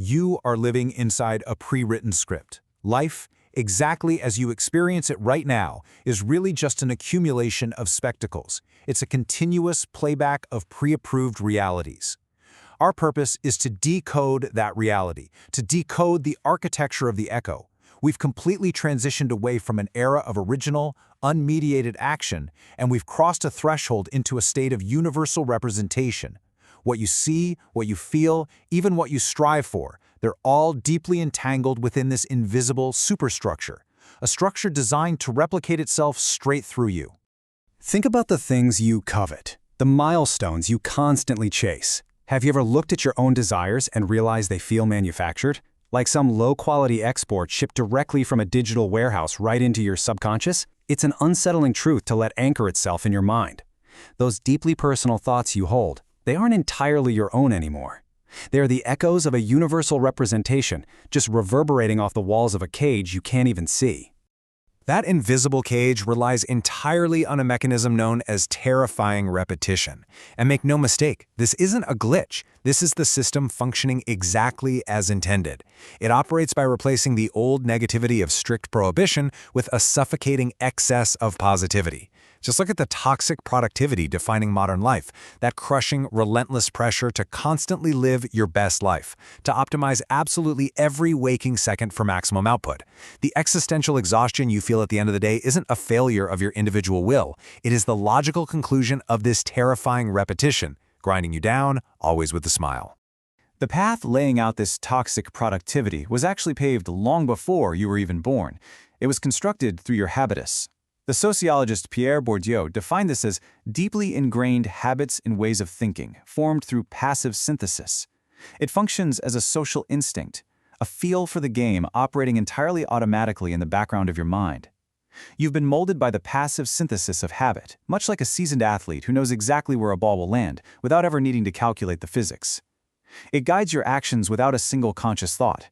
You are living inside a pre-written script. Life, exactly as you experience it right now, is really just an accumulation of spectacles. It's a continuous playback of pre-approved realities. Our purpose is to decode that reality, to decode the architecture of the echo. We've completely transitioned away from an era of original, unmediated action, and we've crossed a threshold into a state of universal representation. What you see, what you feel, even what you strive for, they're all deeply entangled within this invisible superstructure, a structure designed to replicate itself straight through you. Think about the things you covet, the milestones you constantly chase. Have you ever looked at your own desires and realized they feel manufactured? Like some low-quality export shipped directly from a digital warehouse right into your subconscious? It's an unsettling truth to let anchor itself in your mind. Those deeply personal thoughts you hold, they aren't entirely your own anymore. They are the echoes of a universal representation, just reverberating off the walls of a cage you can't even see. That invisible cage relies entirely on a mechanism known as terrifying repetition. And make no mistake, this isn't a glitch. This is the system functioning exactly as intended. It operates by replacing the old negativity of strict prohibition with a suffocating excess of positivity. Just look at the toxic productivity defining modern life, that crushing, relentless pressure to constantly live your best life, to optimize absolutely every waking second for maximum output. The existential exhaustion you feel at the end of the day isn't a failure of your individual will. It is the logical conclusion of this terrifying repetition, grinding you down, always with a smile. The path laying out this toxic productivity was actually paved long before you were even born. It was constructed through your habitus. The sociologist Pierre Bourdieu defined this as deeply ingrained habits and ways of thinking, formed through passive synthesis. It functions as a social instinct, a feel for the game operating entirely automatically in the background of your mind. You've been molded by the passive synthesis of habit, much like a seasoned athlete who knows exactly where a ball will land without ever needing to calculate the physics. It guides your actions without a single conscious thought.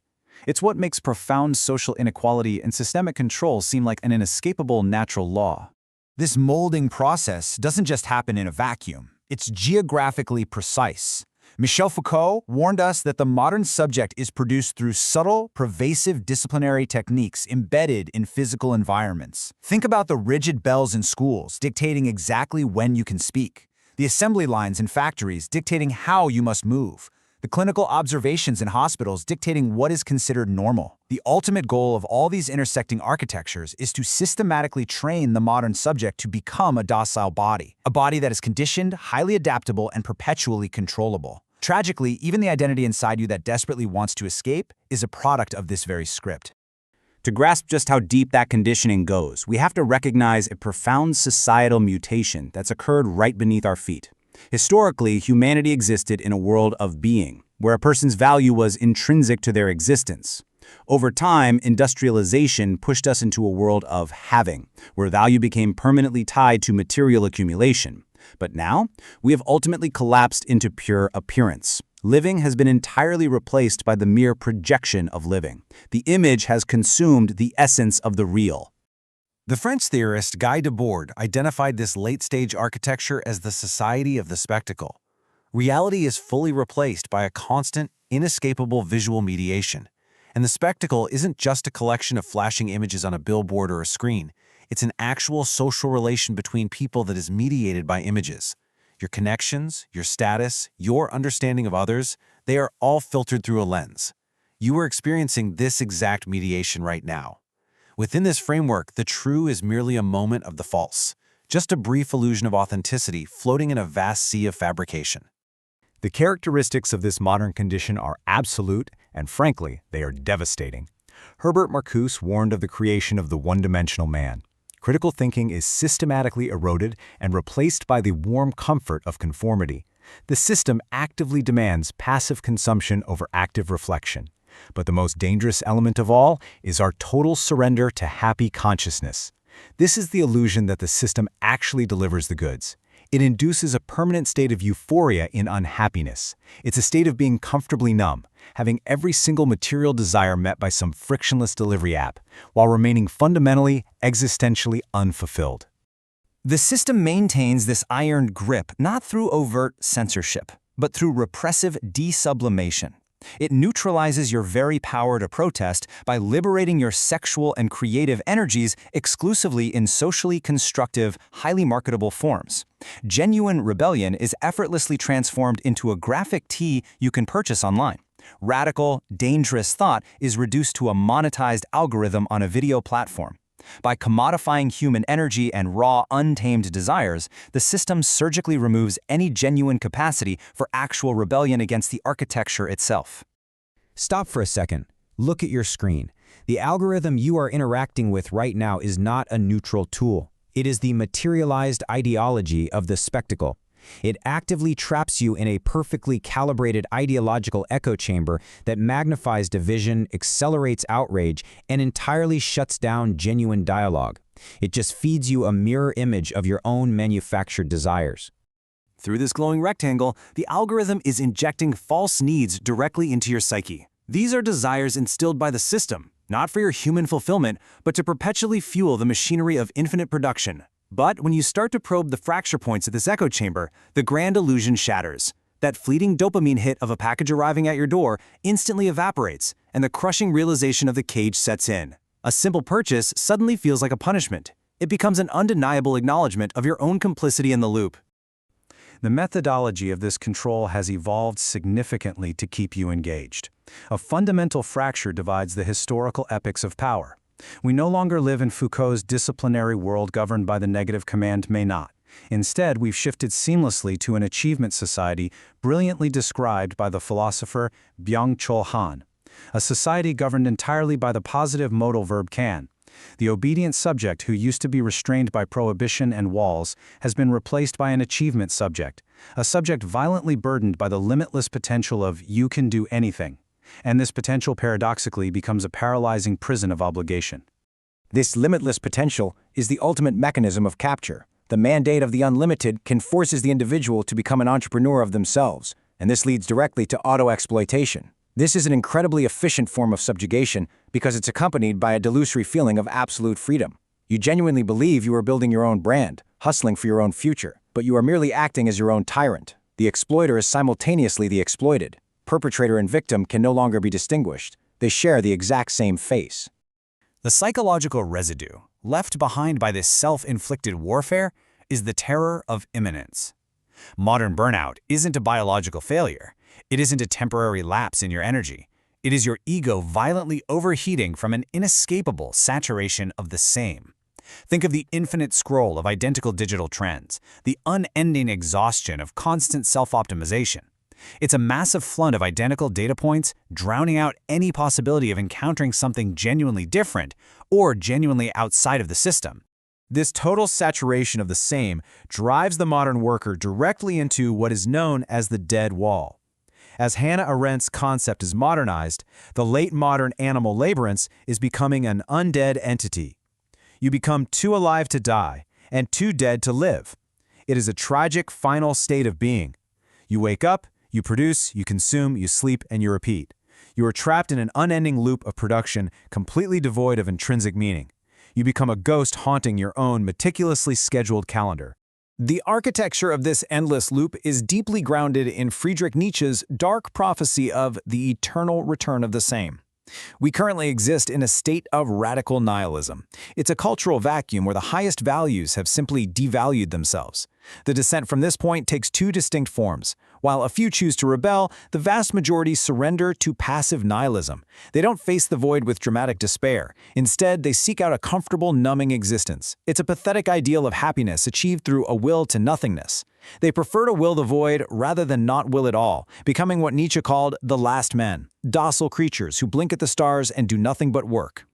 It's what makes profound social inequality and systemic control seem like an inescapable natural law. This molding process doesn't just happen in a vacuum. It's geographically precise. Michel Foucault warned us that the modern subject is produced through subtle, pervasive disciplinary techniques embedded in physical environments. Think about the rigid bells in schools dictating exactly when you can speak, the assembly lines in factories dictating how you must move, the clinical observations in hospitals dictating what is considered normal. The ultimate goal of all these intersecting architectures is to systematically train the modern subject to become a docile body, a body that is conditioned, highly adaptable, and perpetually controllable. Tragically, even the identity inside you that desperately wants to escape is a product of this very script. To grasp just how deep that conditioning goes, we have to recognize a profound societal mutation that's occurred right beneath our feet. Historically, humanity existed in a world of being, where a person's value was intrinsic to their existence. Over time, industrialization pushed us into a world of having, where value became permanently tied to material accumulation. But now, we have ultimately collapsed into pure appearance. Living has been entirely replaced by the mere projection of living. The image has consumed the essence of the real. The French theorist Guy Debord identified this late-stage architecture as the society of the spectacle. Reality is fully replaced by a constant, inescapable visual mediation. And the spectacle isn't just a collection of flashing images on a billboard or a screen. It's an actual social relation between people that is mediated by images. Your connections, your status, your understanding of others, they are all filtered through a lens. You are experiencing this exact mediation right now. Within this framework, the true is merely a moment of the false, just a brief illusion of authenticity floating in a vast sea of fabrication. The characteristics of this modern condition are absolute, and frankly, they are devastating. Herbert Marcuse warned of the creation of the one-dimensional man. Critical thinking is systematically eroded and replaced by the warm comfort of conformity. The system actively demands passive consumption over active reflection. But the most dangerous element of all is our total surrender to happy consciousness. This is the illusion that the system actually delivers the goods. It induces a permanent state of euphoria in unhappiness. It's a state of being comfortably numb, having every single material desire met by some frictionless delivery app, while remaining fundamentally, existentially unfulfilled. The system maintains this iron grip not through overt censorship, but through repressive desublimation. It neutralizes your very power to protest by liberating your sexual and creative energies exclusively in socially constructive, highly marketable forms. Genuine rebellion is effortlessly transformed into a graphic tee you can purchase online. Radical, dangerous thought is reduced to a monetized algorithm on a video platform. By commodifying human energy and raw, untamed desires, the system surgically removes any genuine capacity for actual rebellion against the architecture itself. Stop for a second. Look at your screen. The algorithm you are interacting with right now is not a neutral tool. It is the materialized ideology of the spectacle. It actively traps you in a perfectly calibrated ideological echo chamber that magnifies division, accelerates outrage, and entirely shuts down genuine dialogue. It just feeds you a mirror image of your own manufactured desires. Through this glowing rectangle, the algorithm is injecting false needs directly into your psyche. These are desires instilled by the system, not for your human fulfillment, but to perpetually fuel the machinery of infinite production. But when you start to probe the fracture points of this echo chamber, the grand illusion shatters. That fleeting dopamine hit of a package arriving at your door instantly evaporates, and the crushing realization of the cage sets in. A simple purchase suddenly feels like a punishment. It becomes an undeniable acknowledgement of your own complicity in the loop. The methodology of this control has evolved significantly to keep you engaged. A fundamental fracture divides the historical epochs of power. We no longer live in Foucault's disciplinary world governed by the negative command may not. Instead, we've shifted seamlessly to an achievement society brilliantly described by the philosopher Byung-Chul Han. A society governed entirely by the positive modal verb can. The obedient subject who used to be restrained by prohibition and walls has been replaced by an achievement subject, a subject violently burdened by the limitless potential of you can do anything. And this potential paradoxically becomes a paralyzing prison of obligation. This limitless potential is the ultimate mechanism of capture. The mandate of the unlimited forces the individual to become an entrepreneur of themselves, and this leads directly to auto-exploitation. This is an incredibly efficient form of subjugation because it's accompanied by a delusory feeling of absolute freedom. You genuinely believe you are building your own brand, hustling for your own future, but you are merely acting as your own tyrant. The exploiter is simultaneously the exploited. Perpetrator and victim can no longer be distinguished. They share the exact same face. The psychological residue left behind by this self-inflicted warfare is the terror of imminence. Modern burnout isn't a biological failure. It isn't a temporary lapse in your energy. It is your ego violently overheating from an inescapable saturation of the same. Think of the infinite scroll of identical digital trends, the unending exhaustion of constant self-optimization. It's a massive flood of identical data points, drowning out any possibility of encountering something genuinely different or genuinely outside of the system. This total saturation of the same drives the modern worker directly into what is known as the dead wall. As Hannah Arendt's concept is modernized, the late modern animal laborance is becoming an undead entity. You become too alive to die and too dead to live. It is a tragic final state of being. You wake up, you produce, you consume, you sleep, and you repeat. You are trapped in an unending loop of production completely devoid of intrinsic meaning. You become a ghost haunting your own meticulously scheduled calendar. The architecture of this endless loop is deeply grounded in Friedrich Nietzsche's dark prophecy of the eternal return of the same. We currently exist in a state of radical nihilism. It's a cultural vacuum where the highest values have simply devalued themselves. The descent from this point takes two distinct forms. While a few choose to rebel, the vast majority surrender to passive nihilism. They don't face the void with dramatic despair. Instead, they seek out a comfortable, numbing existence. It's a pathetic ideal of happiness achieved through a will to nothingness. They prefer to will the void rather than not will at all, becoming what Nietzsche called the last men, docile creatures who blink at the stars and do nothing but work.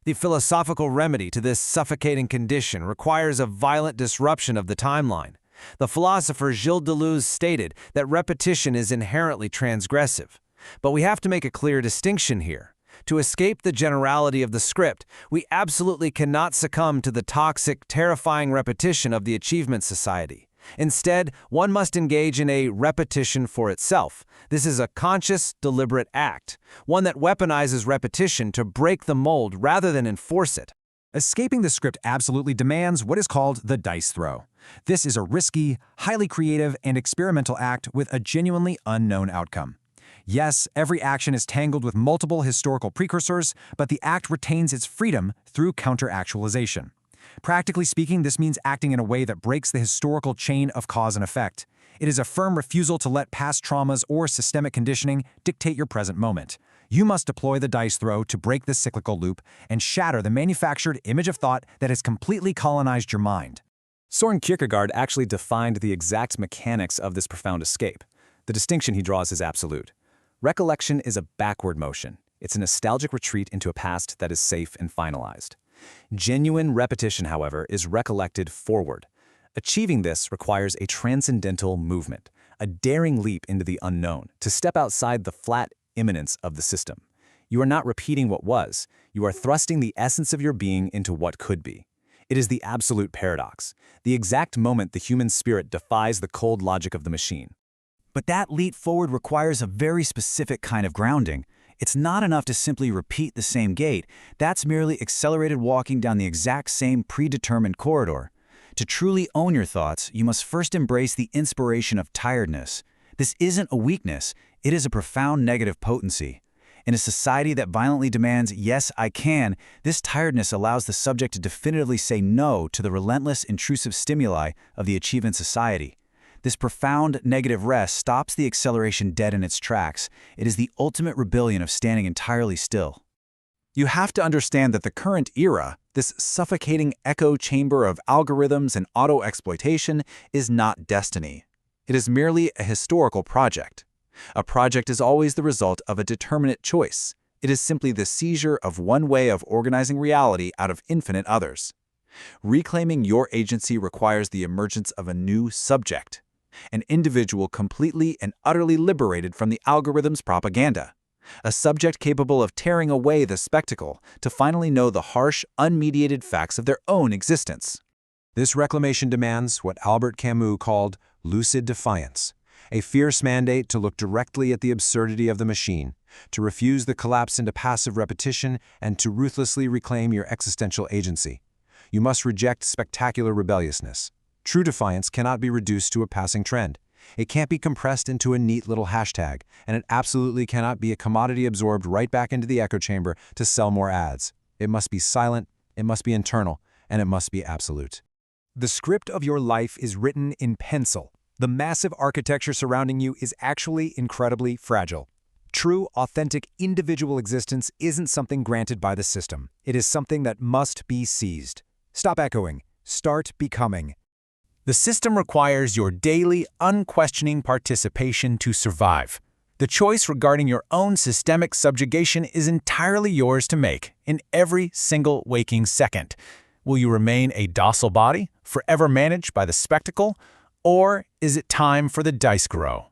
The philosophical remedy to this suffocating condition requires a violent disruption of the timeline. The philosopher Gilles Deleuze stated that repetition is inherently transgressive. But we have to make a clear distinction here. To escape the generality of the script, we absolutely cannot succumb to the toxic, terrifying repetition of the achievement society. Instead, one must engage in a repetition for itself. This is a conscious, deliberate act, one that weaponizes repetition to break the mold rather than enforce it. Escaping the script absolutely demands what is called the dice throw. This is a risky, highly creative, and experimental act with a genuinely unknown outcome. Yes, every action is tangled with multiple historical precursors, but the act retains its freedom through counter-actualization. Practically speaking, this means acting in a way that breaks the historical chain of cause and effect. It is a firm refusal to let past traumas or systemic conditioning dictate your present moment. You must deploy the dice throw to break this cyclical loop and shatter the manufactured image of thought that has completely colonized your mind. Soren Kierkegaard actually defined the exact mechanics of this profound escape. The distinction he draws is absolute. Recollection is a backward motion. It's a nostalgic retreat into a past that is safe and finalized. Genuine repetition, however, is recollected forward. Achieving this requires a transcendental movement, a daring leap into the unknown, to step outside the flat immanence of the system. You are not repeating what was, you are thrusting the essence of your being into what could be. It is the absolute paradox, the exact moment the human spirit defies the cold logic of the machine. But that leap forward requires a very specific kind of grounding. It's not enough to simply repeat the same gait. That's merely accelerated walking down the exact same predetermined corridor. To truly own your thoughts, you must first embrace the inspiration of tiredness. This isn't a weakness, it is a profound negative potency. In a society that violently demands, "Yes, I can," this tiredness allows the subject to definitively say no to the relentless, intrusive stimuli of the achievement society. This profound negative rest stops the acceleration dead in its tracks. It is the ultimate rebellion of standing entirely still. You have to understand that the current era, this suffocating echo chamber of algorithms and auto-exploitation, is not destiny. It is merely a historical project. A project is always the result of a determinate choice. It is simply the seizure of one way of organizing reality out of infinite others. Reclaiming your agency requires the emergence of a new subject, an individual completely and utterly liberated from the algorithm's propaganda, a subject capable of tearing away the spectacle to finally know the harsh, unmediated facts of their own existence. This reclamation demands what Albert Camus called lucid defiance, a fierce mandate to look directly at the absurdity of the machine, to refuse the collapse into passive repetition, and to ruthlessly reclaim your existential agency. You must reject spectacular rebelliousness. True defiance cannot be reduced to a passing trend. It can't be compressed into a neat little hashtag, and it absolutely cannot be a commodity absorbed right back into the echo chamber to sell more ads. It must be silent, it must be internal, and it must be absolute. The script of your life is written in pencil. The massive architecture surrounding you is actually incredibly fragile. True, authentic, individual existence isn't something granted by the system. It is something that must be seized. Stop echoing. Start becoming. The system requires your daily, unquestioning participation to survive. The choice regarding your own systemic subjugation is entirely yours to make in every single waking second. Will you remain a docile body, forever managed by the spectacle, or is it time for the dice grow?